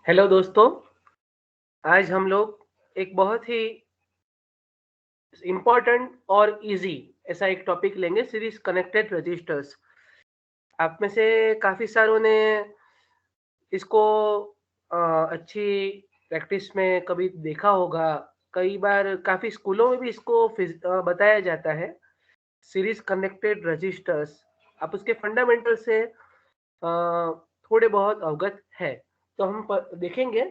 Hello दोस्तों, आज हम लोग एक बहुत ही इम्पोर्टेंट और इजी ऐसा एक टॉपिक लेंगे सीरीज कनेक्टेड रजिस्टर्स। आप में से काफ़ी सारों ने इसको अ, अच्छी प्रैक्टिस में कभी देखा होगा। कई बार काफ़ी स्कूलों में भी इसको बताया जाता है, सीरीज कनेक्टेड रजिस्टर्स। आप उसके फंडामेंटल से थोड़े बहुत अवगत है। तो हम देखेंगे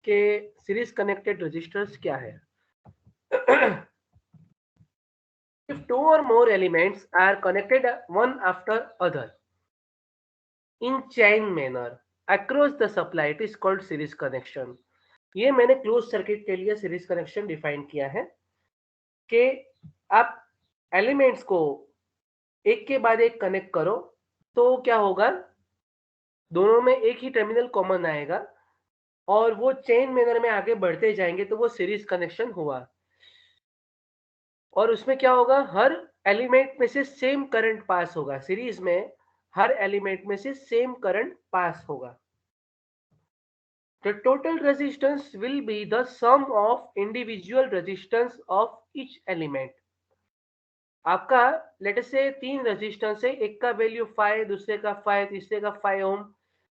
कि सीरीज कनेक्टेड रजिस्टर्स क्या है। If two or more elements are connected one after other in chain manner across the supply, it is called series connection. ये मैंने क्लोज सर्किट के लिए सीरीज कनेक्शन डिफाइन किया है कि आप एलिमेंट्स को एक के बाद एक कनेक्ट करो तो क्या होगा, दोनों में एक ही टर्मिनल कॉमन आएगा और वो चेन मैनर में आगे बढ़ते जाएंगे तो वो सीरीज कनेक्शन हुआ। और उसमें क्या होगा, हर एलिमेंट में से सेम करंट पास होगा। सीरीज में हर एलिमेंट में से सेम करंट पास होगा। The total resistance will be the sum of individual resistance of each element. आपका लेट से 3 रेजिस्टेंस है, एक का वैल्यू 5, दूसरे का 5, तीसरे का 5 ओम।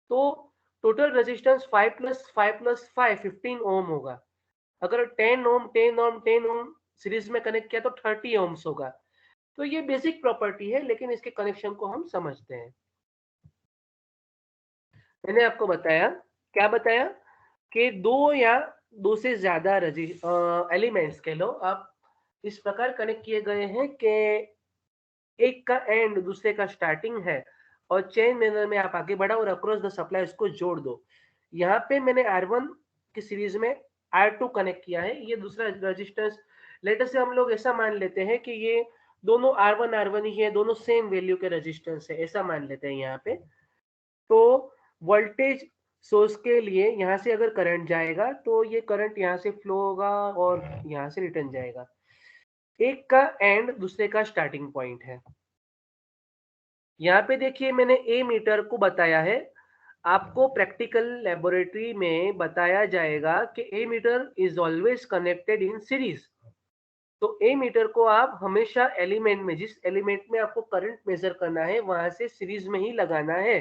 तो टोटल रेजिस्टेंस 5 प्लस 5 प्लस 5 15 ओम होगा। अगर 10 ओम 10 ओम 10 ओम सीरीज में कनेक्ट किया तो 30 ओम्स होगा। तो ये बेसिक प्रॉपर्टी है, लेकिन इसके कनेक्शन को हम समझते हैं। मैंने आपको बताया, क्या बताया कि दो या दो से ज्यादा एलिमेंट्स कह लो आप इस प्रकार कनेक्ट किए गए हैं कि एक का एंड दूसरे का स्टार्टिंग है और चेन मैनर में आप आगे बढ़ा और अक्रॉस द सप्लाई उसको जोड़ दो। यहाँ पे मैंने R1 की सीरीज में R2 कनेक्ट किया है, ये दूसरा रेजिस्टेंस। लेटर से हम लोग ऐसा मान लेते हैं कि ये दोनों R1 ही है, दोनों सेम वैल्यू के रेजिस्टेंस है, ऐसा मान लेते हैं यहाँ पे। तो वोल्टेज सोर्स के लिए यहाँ से अगर करंट जाएगा तो ये करंट यहाँ से फ्लो होगा और यहाँ से रिटर्न जाएगा। एक का एंड दूसरे का स्टार्टिंग पॉइंट है। यहाँ पे देखिए मैंने ए मीटर को बताया है। आपको प्रैक्टिकल लेबोरेटरी में बताया जाएगा कि ammeter is always connected in series. तो ए मीटर को आप हमेशा एलिमेंट में, जिस एलिमेंट में आपको करंट मेजर करना है वहां से सीरीज में ही लगाना है।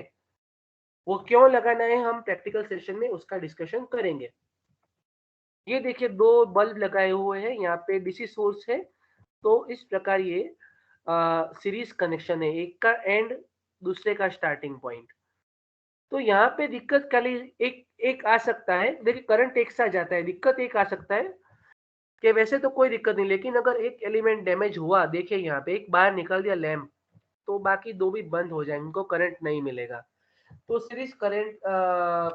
वो क्यों लगाना है हम प्रैक्टिकल सेशन में उसका डिस्कशन करेंगे। ये देखिए दो बल्ब लगाए हुए हैं, यहाँ पे डीसी सोर्स है। तो इस प्रकार ये सीरीज कनेक्शन है, एक का एंड दूसरे का स्टार्टिंग पॉइंट। तो यहाँ पे दिक्कत खाली एक एक आ सकता है, देखिए करंट एक साथ जाता है, दिक्कत एक आ सकता है कि वैसे तो कोई दिक्कत नहीं, लेकिन अगर एक एलिमेंट डैमेज हुआ, देखिए यहाँ पे एक बाहर निकल दिया लैंप, तो बाकी दो भी बंद हो जाएंगे, उनको करंट नहीं मिलेगा। तो सीरीज करंट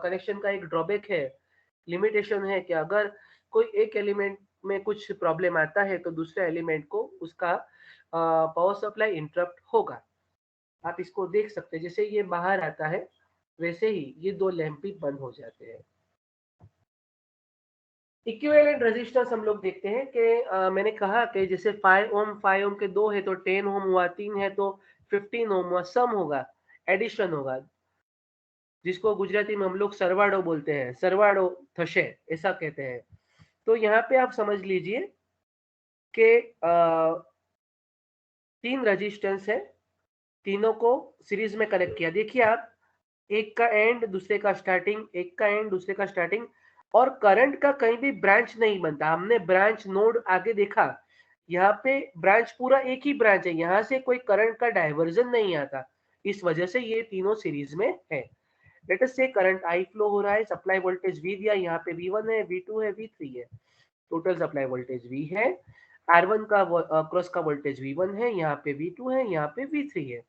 कनेक्शन का एक ड्रॉबैक है, लिमिटेशन है कि अगर कोई एक एलिमेंट में कुछ प्रॉब्लम आता है तो दूसरे एलिमेंट को उसका पावर सप्लाई इंटरप्ट होगा। आप इसको देख सकते हैं, जैसे ये बाहर आता है वैसे ही ये दो लैंप भी बंद हो जाते हैं। इक्विवेलेंट रेजिस्टेंस हम लोग देखते हैं कि मैंने कहा कि जैसे 5 ओम के दो है तो 10 ओम हुआ, 3 है तो 15 ओम हुआ, सम होगा, एडिशन होगा, जिसको गुजराती में हम लोग सरवाड़ो बोलते हैं, सरवाड़ो थशे ऐसा कहते हैं। तो यहाँ पे आप समझ लीजिए कि 3 रेजिस्टेंस है, तीनों को सीरीज में कनेक्ट किया। देखिए आप, एक का एंड दूसरे का स्टार्टिंग, एक का एंड दूसरे का स्टार्टिंग, और करंट का कहीं भी ब्रांच नहीं बनता। हमने ब्रांच नोड आगे देखा, यहाँ पे ब्रांच पूरा एक ही ब्रांच है, यहाँ से कोई करंट का डाइवर्जन नहीं आता। इस वजह से ये तीनों सीरीज में है। लेट अस से करंट आई फ्लो हो रहा है, सप्लाई वोल्टेज V दिया, यहाँ पे V1 है, V2 है, V3 है, टोटल सप्लाई वोल्टेज V है। R1 का क्रॉस का वोल्टेज V1 है, यहाँ पे V2 है, यहाँ पे V3 है।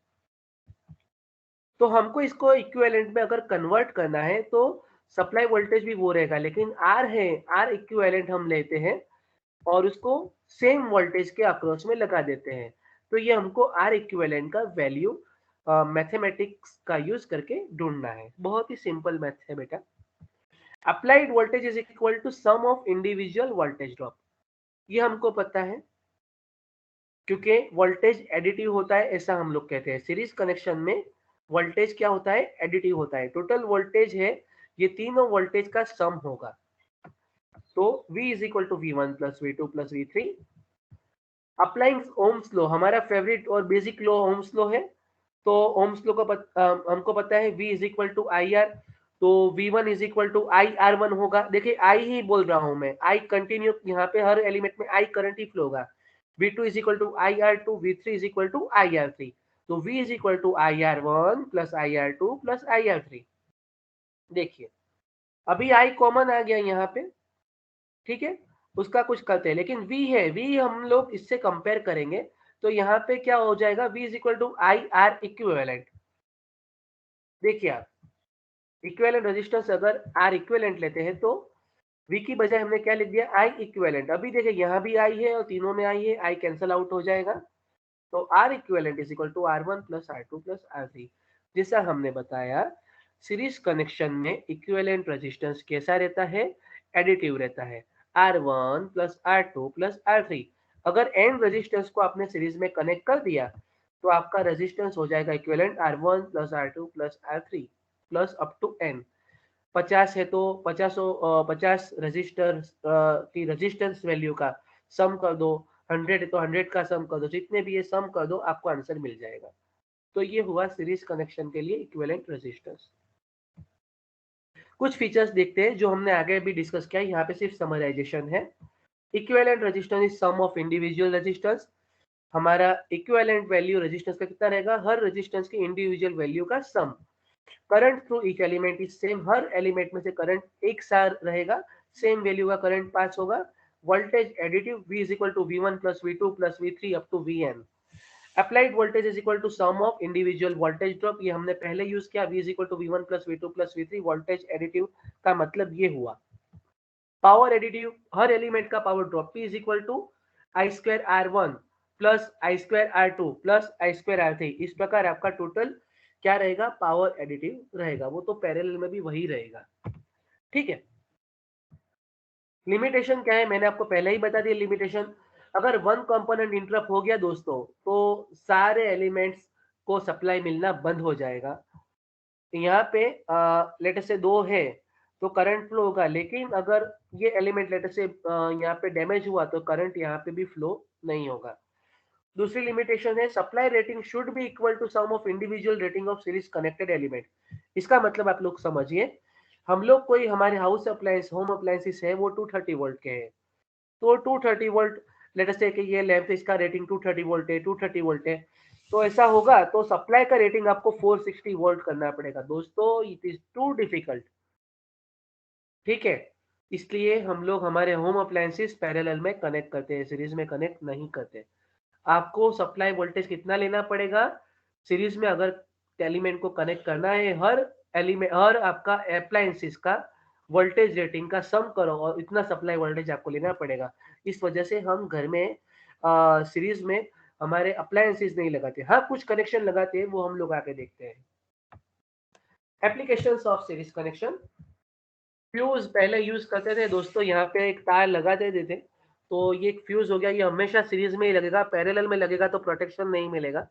तो हमको इसको इक्विवेलेंट में अगर कन्वर्ट करना है तो सप्लाई वोल्टेज भी वो रहेगा, लेकिन आर है, आर इक्विवेलेंट हम लेते हैं और उसको सेम वोल्टेज के अक्रॉस में लगा देते हैं। तो ये हमको आर इक्विवेलेंट का वैल्यू मैथमेटिक्स का यूज करके ढूंढना है। बहुत ही सिंपल मैथ है बेटा। Applied voltage is equal to sum of individual voltage drop, ये हमको पता है क्योंकि वोल्टेज एडिटिव होता है, ऐसा हम लोग कहते हैं। सीरीज कनेक्शन में वोल्टेज क्या होता है, एडिटिव होता है। टोटल वोल्टेज है, ये तीनों वोल्टेज का सम होगा। तो V is equal to V1 plus V2 plus V3। Applying Ohm's law, हमारा फेवरेट और बेसिक लॉ ओम्स लॉ है। तो ओम्स लॉ का हमको पता है V is equal to I R, तो V1 is equal to I R one होगा। देखिए आई ही बोल रहा हूं मैं, आई कंटिन्यू, यहाँ पे हर एलिमेंट में आई करंट ही फ्लो होगा। V2 is equal to I R two, V3 is equal to I R three. तो V is equal to I R one plus I R two plus I R three. देखिए अभी आई common आ गया यहाँ पे, ठीक है, उसका कुछ करते हैं, लेकिन V है, V हम लोग इससे कंपेयर करेंगे तो यहाँ पे क्या हो जाएगा, V is equal to I R equivalent. देखिए आप इक्विवेलेंट रेजिस्टेंस अगर आर इक्विवेलेंट लेते हैं तो V की बजाय हमने क्या लिख दिया, आई इक्विवेलेंट। अभी देखिए यहाँ भी आई है और तीनों में आई है, आई कैंसल आउट हो जाएगा। तो R equivalent is equal to R one plus R two plus R three. जैसा हमने बताया सीरीज कनेक्शन में इक्विवेलेंट रेजिस्टेंस कैसा रहता है, एडिटिव रहता है, R one plus R two plus R three. अगर एन रेजिस्टेंस को आपने सीरीज में कनेक्ट कर दिया तो आपका रेजिस्टेंस हो जाएगा equivalent R one plus R two plus R three plus up to N. 50 है तो 50 रजिस्टर की रेजिस्टेंस वैल्यू का सम कर दो, 100 है तो 100 का सम कर दो, जितने भी ये सम कर दो आपको आंसर मिल जाएगा। तो ये हुआ सीरीज कनेक्शन के लिए इक्विवेलेंट रेजिस्टेंस। कुछ फीचर्स देखते हैं जो हमने आगे भी डिस्कस किया, यहाँ पे सिर्फ समराइजेशन है। Equivalent resistance is sum of individual resistance. हमारा इक्विवेलेंट वैल्यू रेजिस्टेंस का कितना रहेगा, हर रेजिस्टेंस की इंडिविजुअल वैल्यू का sum. Current through each element is same, हर एलिमेंट में से करंट एक साथ रहेगा, सेम वैल्यू का करंट पास होगा। Voltage additive, V is equal to V1 plus V2 plus V3 up to Vn। Applied voltage is equal to sum of individual voltage drop, ये हमने पहले यूज किया, V is equal to V1 plus V2 plus V3। Voltage additive का मतलब ये हुआ। Power additive, हर element का power drop, P is equal to I square R one plus I square R two plus I square R three. इस प्रकार आपका total क्या रहेगा, पावर एडिटिव रहेगा। वो तो पैरेलल में भी वही रहेगा, ठीक है। लिमिटेशन क्या है, मैंने आपको पहले ही बता दिया लिमिटेशन। अगर वन कंपोनेंट इंटरप्ट हो गया दोस्तों तो सारे एलिमेंट्स को सप्लाई मिलना बंद हो जाएगा। यहाँ पे लेटर से दो है तो करंट फ्लो होगा, लेकिन अगर ये एलिमेंट लेटर से यहाँ पे डैमेज हुआ तो करंट यहाँ पे भी फ्लो नहीं होगा। दूसरी लिमिटेशन है supply rating should be equal to sum of individual rating of series connected element. इसका मतलब आप लोग समझिए, हम लोग कोई हमारे हाउस अप्लायंस, होम अप्लायंसेस है वो 230 वोल्ट के हैं, तो 230 वोल्ट लेटर से कि ये लैंप इसका रेटिंग 230 वोल्ट है, 230 वोल्ट है, तो ऐसा होगा तो सप्लाई का रेटिंग आपको 460 वोल्ट करना पड़ेगा दोस्तों। इट इज टू डिफिकल्ट, ठीक है। इसलिए हम लोग हमारे होम अप्लायंसेस पैरेलल में कनेक्ट करते हैं, सीरीज में कनेक्ट नहीं करते। आपको सप्लाई वोल्टेज कितना लेना पड़ेगा सीरीज में, अगर एलिमेंट को कनेक्ट करना है, हर एलिमेंट, हर आपका अप्लायंसेस का वोल्टेज रेटिंग का सम करो और इतना सप्लाई वोल्टेज आपको लेना पड़ेगा। इस वजह से हम घर में सीरीज में हमारे अप्लायंसेस नहीं लगाते, हाँ कुछ कनेक्शन लगाते हैं, वो हम लोग आके देखते हैं। Applications of series connection, fuse पहले यूज करते थे दोस्तों, यहाँ पे एक तार लगा देते थे तो ये एक फ्यूज हो गया, ये हमेशा सीरीज में ही लगेगा, पैरेलल में लगेगा तो प्रोटेक्शन नहीं मिलेगा।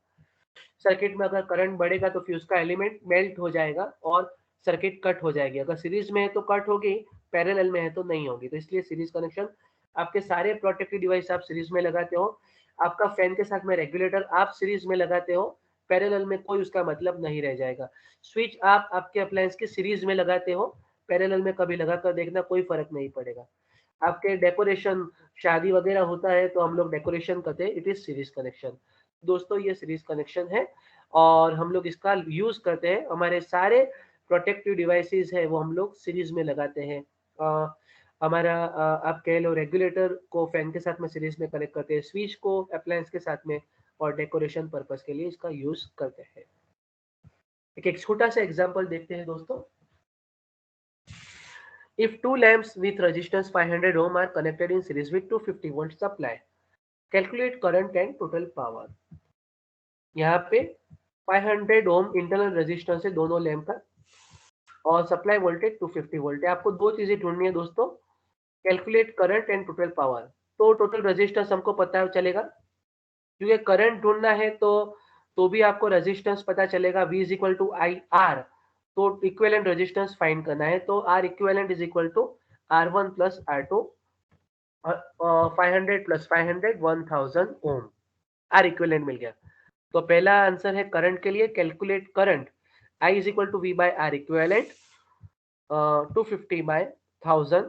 सर्किट में अगर करंट बढ़ेगा तो फ्यूज का एलिमेंट मेल्ट हो जाएगा और सर्किट कट हो जाएगी। अगर सीरीज में है तो कट होगी, पैरेलल में है तो नहीं होगी। तो इसलिए सीरीज कनेक्शन, आपके सारे प्रोटेक्टिव डिवाइस आप सीरीज में लगाते हो, आपका फैन के साथ में रेगुलेटर आप सीरीज में लगाते हो, पैरेलल में कोई उसका मतलब नहीं रह जाएगा। स्विच आप आपके अप्लायंस के सीरीज में लगाते हो, पैरेलल में कभी लगा कर देखना, कोई फर्क नहीं पड़ेगा। आपके डेकोरेशन, शादी वगैरह होता है तो हम लोग डेकोरेशन करते हैं, इट इज सीरीज कनेक्शन। दोस्तों ये सीरीज कनेक्शन है और हम लोग इसका यूज करते हैं, हमारे सारे प्रोटेक्टिव डिवाइसेस है वो हम लोग सीरीज में लगाते हैं। हमारा आप कह लो रेगुलेटर को फैन के साथ में सीरीज में कनेक्ट करते हैं, स्विच को अप्लायंस के साथ में, और डेकोरेशन पर्पस के लिए इसका यूज करते हैं। एक छोटा सा एग्जांपल देखते हैं दोस्तों। If two lamps with resistance 500 ohm are connected in series with 250 volt supply, calculate current and total power। यहाँ पे 500 ओम इंटरनल रेजिस्टेंस है दोनों लैंप का और सप्लाई वोल्टेज 250 वोल्ट है। आपको दो चीजें ढूंढनी है दोस्तों, calculate current and total power. तो टोटल रेजिस्टेंस हमको पता चलेगा, क्योंकि करंट ढूंढना है तो भी आपको रेजिस्टेंस पता चलेगा, V is equal to I R. तो इक्विवेलेंट रेजिस्टेंस फाइंड करना है, तो R equivalent is equal to R1 plus R2, 500 plus 500 1000 ohm. R equivalent मिल गया। तो पहला आंसर है करंट के लिए, calculate current I is equal to V by R equivalent, 250 by 1000,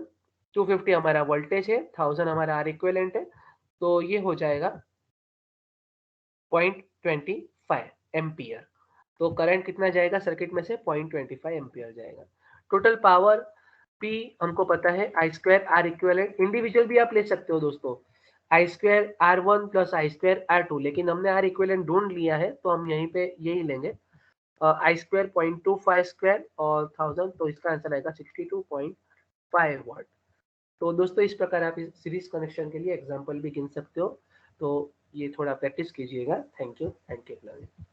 250 हमारा वोल्टेज है, 1000 हमारा आर इक्विवेलेंट है, तो ये हो जाएगा 0.25 एम्पियर। तो करंट कितना जाएगा सर्किट में से, 0.25 एम्पियर जाएगा। टोटल पावर P हमको पता है, आई स्क्वायर आर इक्विवेलेंट, इंडिविजुअल भी आप ले सकते हो दोस्तों, आई square R1 plus I square R2, लेकिन हमने आर इक्विवेलेंट ढूंढ लिया है तो हम यहीं पे यही लेंगे, आई स्क्वायर 0.25 स्क्वायर और 1000, तो इसका आंसर आएगा 62.5 वाट। तो दोस्तों इस प्रकार आप इस सीरीज कनेक्शन के लिए एग्जाम्पल भी गिन सकते हो। तो ये थोड़ा प्रैक्टिस कीजिएगा। Thank you and keep learning.